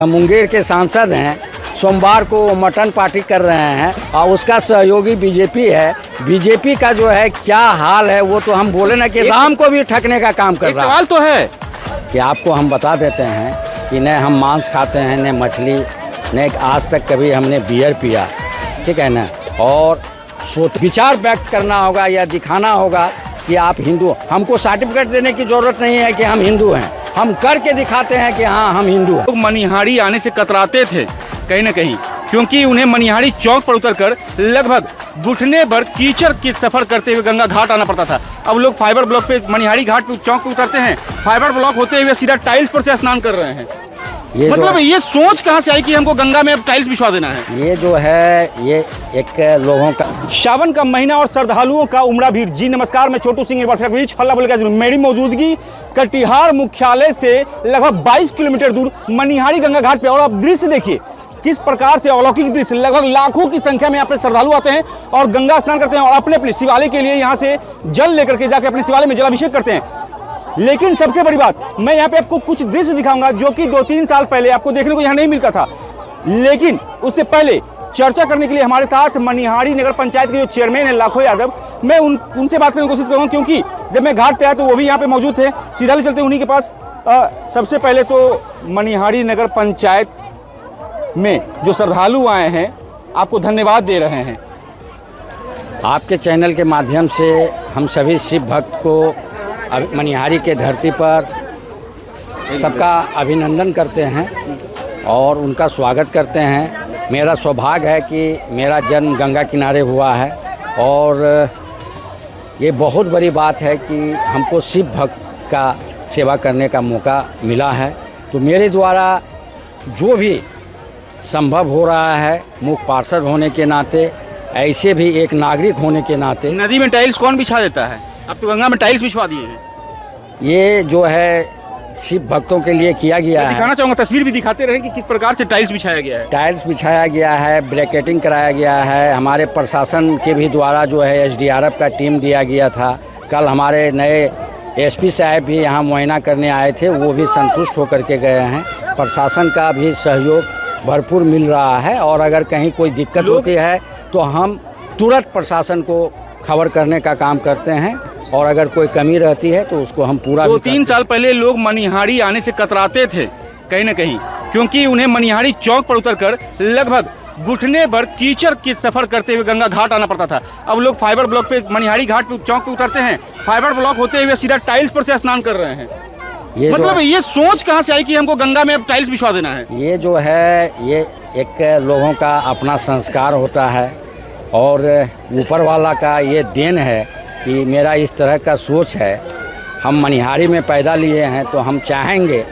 मुंगेर के सांसद हैं, सोमवार को मटन पार्टी कर रहे हैं और उसका सहयोगी बीजेपी है। बीजेपी का जो है क्या हाल है वो तो हम बोले ना कि राम को भी ठगने का काम कर रहा है। सवाल तो है कि आपको हम बता देते हैं कि न हम मांस खाते हैं न मछली, न आज तक कभी हमने बियर पिया, ठीक है ना। और विचार व्यक्त करना होगा या दिखाना होगा कि आप हिंदू। हमको सर्टिफिकेट देने की ज़रूरत नहीं है कि हम हिंदू हैं, हम करके दिखाते हैं कि हाँ हम हिंदू हैं। लोग मनिहारी आने से कतराते थे कहीं न कहीं, क्योंकि उन्हें मनिहारी चौक पर उतरकर लगभग घुटने भर कीचड़ की सफर करते हुए गंगा घाट आना पड़ता था। अब लोग फाइबर ब्लॉक पे मनिहारी घाट पे चौक पे उतरते हैं, फाइबर ब्लॉक होते हुए सीधा टाइल्स पर से स्नान कर रहे हैं। मतलब ये सोच कहाँ से आई कि हमको गंगा में अब टाइल्स बिछवा देना है? ये जो है ये एक लोगों का सावन का महीना और श्रद्धालुओं का उमड़ा भीड़। जी नमस्कार, मैं छोटू सिंह, एक बार फिर हल्ला बोल के मेरी मौजूदगी कटिहार मुख्यालय से लगभग 22 किलोमीटर दूर मनिहारी गंगा घाट पे। और आप दृश्य देखिए किस प्रकार से अलौकिक दृश्य, लगभग लाखों की संख्या में यहाँ पे श्रद्धालु आते हैं और गंगा स्नान करते हैं और अपने अपने शिवालय के लिए यहाँ से जल लेकर के जाके अपने शिवालय में जलाभिषेक करते हैं। लेकिन सबसे बड़ी बात, मैं यहाँ पे आपको कुछ दृश्य दिखाऊंगा जो कि 2-3 साल पहले आपको देखने को यहाँ नहीं मिलता था। लेकिन उससे पहले चर्चा करने के लिए हमारे साथ मनिहारी नगर पंचायत के जो चेयरमैन है लाखो यादव, मैं उनसे बात करने की कोशिश करूँगा, क्योंकि जब मैं घाट पे आया तो वो भी यहाँ पे मौजूद थे। सीधा ले चलते उन्हीं के पास। सबसे पहले तो मनिहारी नगर पंचायत में जो श्रद्धालु आए हैं आपको धन्यवाद दे रहे हैं। आपके चैनल के माध्यम से हम सभी शिव भक्त को मनिहारी के धरती पर सबका अभिनंदन करते हैं और उनका स्वागत करते हैं। मेरा सौभाग्य है कि मेरा जन्म गंगा किनारे हुआ है और ये बहुत बड़ी बात है कि हमको शिव भक्त का सेवा करने का मौका मिला है। तो मेरे द्वारा जो भी संभव हो रहा है, मुख्य पार्षद होने के नाते, ऐसे भी एक नागरिक होने के नाते। नदी में टाइल्स कौन बिछा देता है? अब तो गंगा में टाइल्स बिछवा दिए हैं। ये जो है शिव भक्तों के लिए किया गया है। दिखाना चाहूँगा, तस्वीर भी दिखाते रहे कि किस प्रकार से टाइल्स बिछाया गया है। टाइल्स बिछाया गया है, ब्रैकेटिंग कराया गया है। हमारे प्रशासन के भी द्वारा जो है SDRF का टीम दिया गया था। कल हमारे नए SP साहब भी यहाँ मुआयना करने आए थे, वो भी संतुष्ट होकर के गए हैं। प्रशासन का भी सहयोग भरपूर मिल रहा है और अगर कहीं कोई दिक्कत होती है तो हम तुरंत प्रशासन को खबर करने का काम करते हैं और अगर कोई कमी रहती है तो उसको हम पूरा। 2-3 साल पहले लोग मनिहारी आने से कतराते थे कहीं न कहीं, क्योंकि उन्हें मनिहारी चौक पर उतरकर लगभग घुटने भर कीचड़ की सफर करते हुए गंगा घाट आना पड़ता था। अब लोग फाइबर ब्लॉक पे मनिहारी घाट पे चौक पे उतरते हैं, फाइबर ब्लॉक होते हुए सीधा टाइल्स पर से स्नान कर रहे हैं। मतलब ये सोच कहाँ से आई कि हमको गंगा में अब टाइल्स बिछवा देना है? ये जो है ये एक लोगों का अपना संस्कार होता है और ऊपर वाला का ये देन है कि मेरा इस तरह का सोच है। हम मनिहारी में पैदा लिए हैं तो हम चाहेंगे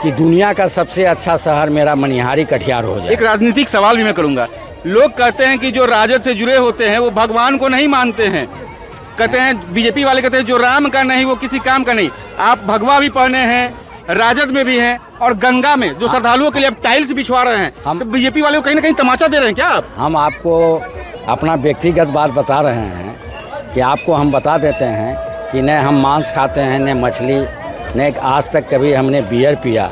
कि दुनिया का सबसे अच्छा शहर मेरा मनिहारी कटिहार हो जाए। एक राजनीतिक सवाल भी मैं करूँगा। लोग कहते हैं कि जो राजद से जुड़े होते हैं वो भगवान को नहीं मानते हैं। कहते हैं बीजेपी वाले कहते हैं जो राम का नहीं वो किसी काम का नहीं। आप भगवा भी पहने हैं, राजद में भी हैं और गंगा में जो श्रद्धालुओं के लिए आप टाइल्स बिछवा रहे हैं, हम तो बीजेपी वाले को कहीं ना कहीं तमाचा दे रहे हैं क्या आप? हम आपको अपना व्यक्तिगत बात बता रहे हैं कि आपको हम बता देते हैं कि न हम मांस खाते हैं न मछली, न आज तक कभी हमने बियर पिया,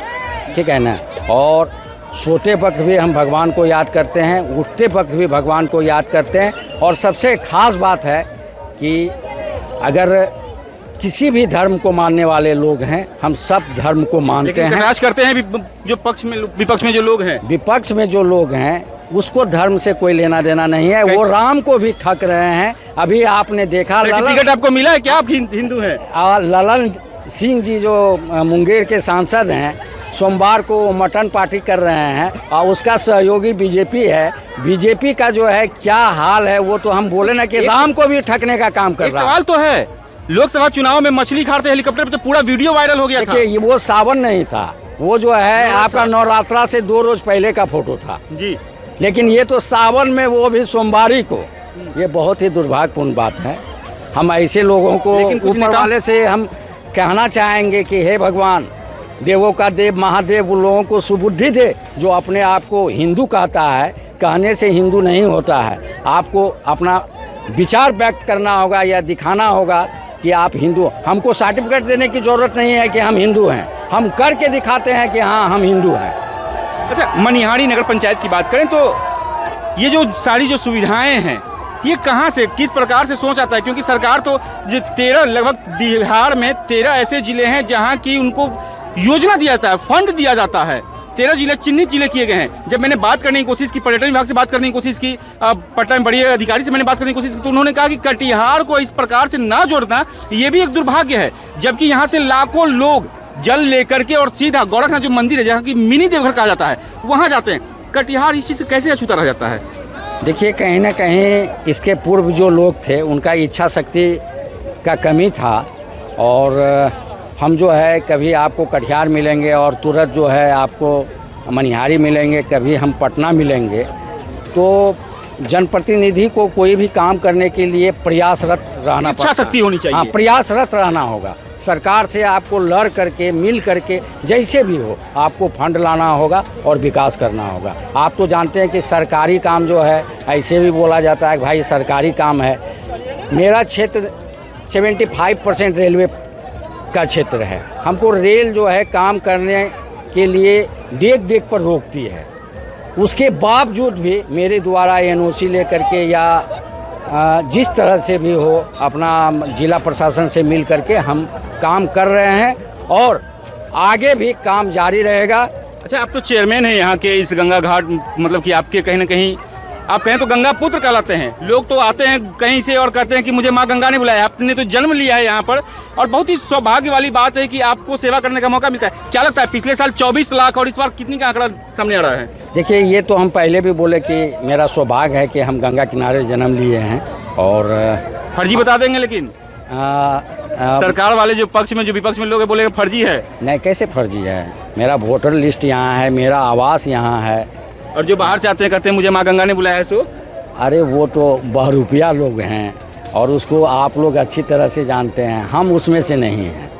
ठीक है ना। और सोते वक्त भी हम भगवान को याद करते हैं, उठते वक्त भी भगवान को याद करते हैं। और सबसे ख़ास बात है कि अगर किसी भी धर्म को मानने वाले लोग हैं, हम सब धर्म को मानते हैं। राज करते हैं जो पक्ष में विपक्ष में जो लोग हैं, विपक्ष में जो लोग हैं उसको धर्म से कोई लेना देना नहीं है। वो राम को भी ठग रहे हैं। अभी आपने देखा टिकट आपको मिला है क्या? आप हिंदू हैं? ललन सिंह जी जो मुंगेर के सांसद हैं, सोमवार को मटन पार्टी कर रहे हैं और उसका सहयोगी बीजेपी है। बीजेपी का जो है क्या हाल है वो तो हम बोले ना कि राम को भी ठगने का काम कर रहा है। सवाल तो है, लोकसभा चुनाव में मछली खाते हेलीकॉप्टर पे तो पूरा वीडियो वायरल हो गया था। देखिए वो सावन नहीं था, वो जो है आपका नवरात्रा से 2 रोज पहले का फोटो था जी। लेकिन ये तो सावन में, वो भी सोमवारी को। ये बहुत ही दुर्भाग्यपूर्ण बात है। हम ऐसे लोगों को ऊपर वाले से हम कहना चाहेंगे कि हे भगवान, देवों का देव महादेव, उन लोगों को सुबुद्धि दे जो अपने आप को हिंदू कहता है। कहने से हिंदू नहीं होता है, आपको अपना विचार व्यक्त करना होगा या दिखाना होगा कि आप हिंदू। हमको सर्टिफिकेट देने की ज़रूरत नहीं है कि हम हिंदू हैं, हम करके दिखाते हैं कि हाँ हम हिंदू हैं। अच्छा, मनिहारी नगर पंचायत की बात करें तो ये जो सारी जो सुविधाएं हैं ये कहाँ से किस प्रकार से सोच आता है, क्योंकि सरकार तो जो 13 लगभग बिहार में 13 ऐसे जिले हैं जहाँ की उनको योजना दिया जाता है, फंड दिया जाता है। 13 जिले चिन्हित जिले किए गए हैं। जब मैंने बात करने की कोशिश की, पर्यटन विभाग से बात करने की कोशिश की, पटना में बड़े अधिकारी से मैंने बात करने की कोशिश की, तो उन्होंने कहा कि कटिहार को इस प्रकार से ना जोड़ना ये भी एक दुर्भाग्य है, जबकि यहाँ से लाखों लोग जल लेकर के और सीधा गोरखनाथ जो मंदिर है, जहाँ की मिनी देवघर कहा जाता है, वहाँ जाते हैं। कटिहार इस चीज़ से कैसे अछूता रह जाता है? देखिए, कहीं ना कहीं इसके पूर्व जो लोग थे उनका इच्छा शक्ति का कमी था, और हम जो है कभी आपको कटिहार मिलेंगे और तुरंत जो है आपको मनिहारी मिलेंगे, कभी हम पटना मिलेंगे। तो जनप्रतिनिधि को कोई भी काम करने के लिए प्रयासरत रहना पड़ता है, इच्छा शक्ति होनी चाहिए। हाँ, प्रयासरत रहना होगा। सरकार से आपको लड़ करके मिल करके जैसे भी हो आपको फंड लाना होगा और विकास करना होगा। आप तो जानते हैं कि सरकारी काम जो है, ऐसे भी बोला जाता है कि भाई सरकारी काम है। मेरा क्षेत्र 75% रेलवे का क्षेत्र है। हमको रेल जो है काम करने के लिए डेग डेग पर रोकती है, उसके बावजूद भी मेरे द्वारा NOC लेकर के या जिस तरह से भी हो अपना जिला प्रशासन से मिल करके हम काम कर रहे हैं और आगे भी काम जारी रहेगा। अच्छा, आप तो चेयरमैन हैं यहाँ के इस गंगा घाट, मतलब कि आपके कहीं ना कहीं आप कहें तो गंगा पुत्र कहलाते हैं। लोग तो आते हैं कहीं से और कहते हैं कि मुझे माँ गंगा ने बुलाया। आपने तो जन्म लिया है यहाँ पर, और बहुत ही सौभाग्य वाली बात है कि आपको सेवा करने का मौका मिलता है। क्या लगता है, पिछले साल 24 लाख और इस बार कितनी का आंकड़ा सामने आ रहा है? देखिए, ये तो हम पहले भी बोले कि मेरा सौभाग्य है कि हम गंगा किनारे जन्म लिए हैं। और फर्जी बता देंगे, लेकिन सरकार वाले जो पक्ष में जो विपक्ष में लोग बोलेंगे फर्जी है। नहीं, कैसे फर्जी है? मेरा वोटर लिस्ट यहाँ है, मेरा आवास यहाँ है। और जो बाहर से आते हैं कहते हैं मुझे माँ गंगा ने बुलाया है। सो अरे वो तो बहरूपिया लोग हैं और उसको आप लोग अच्छी तरह से जानते हैं। हम उसमें से नहीं हैं।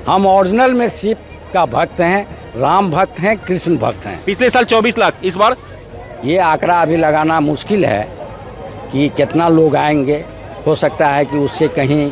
हम ओरिजिनल में शिव का भक्त हैं, राम भक्त हैं, कृष्ण भक्त हैं। पिछले साल 24 लाख, इस बार ये आंकड़ा अभी लगाना मुश्किल है कि कितना लोग आएंगे। हो सकता है कि उससे कहीं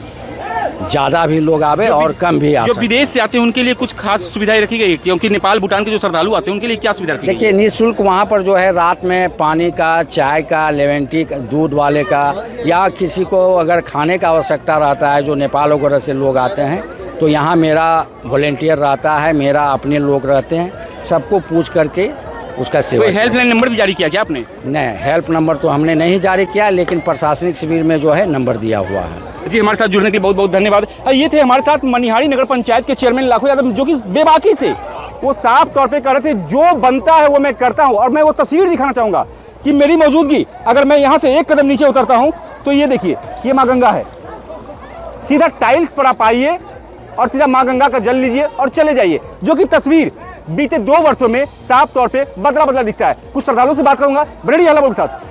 ज़्यादा भी लोग आवे और कम भी आ जो विदेश से आते हैं उनके लिए कुछ खास सुविधाएं रखी गई, क्योंकि नेपाल भूटान के जो श्रद्धालु आते हैं उनके लिए क्या सुविधा रखी गई? देखिए, निःशुल्क वहाँ पर जो है रात में पानी का, चाय का, लेमन टी, दूध वाले का, या किसी को अगर खाने का आवश्यकता रहता है, जो नेपाल वगैरह से लोग आते हैं, तो यहाँ मेरा वॉलेंटियर रहता है, मेरा अपने लोग रहते हैं, सबको पूछ करके उसका सेवा। कोई हेल्पलाइन नंबर भी जारी किया क्या आपने? नहीं, हेल्प नंबर तो हमने नहीं जारी किया, लेकिन प्रशासनिक शिविर में जो है नंबर दिया हुआ है। जी, हमारे साथ जुड़ने के लिए बहुत बहुत धन्यवाद। ये थे हमारे साथ मनिहारी नगर पंचायत के चेयरमैन लाखो यादव, जो कि बेबाकी से वो साफ तौर पे कह रहे थे जो बनता है वो मैं करता हूँ। और मैं वो तस्वीर दिखाना चाहूँगा कि मेरी मौजूदगी, अगर मैं यहाँ से एक कदम नीचे उतरता हूँ तो ये देखिए, ये माँ गंगा है। सीधा टाइल्स पर आप आइए और सीधा माँ गंगा का जल लीजिए और चले जाइए, जो कि तस्वीर बीते 2 वर्षों में साफ तौर पे बदला बदला दिखता है। कुछ श्रद्धालुओं से बात करूंगा, बरेडी हल्ला बोल के साथ।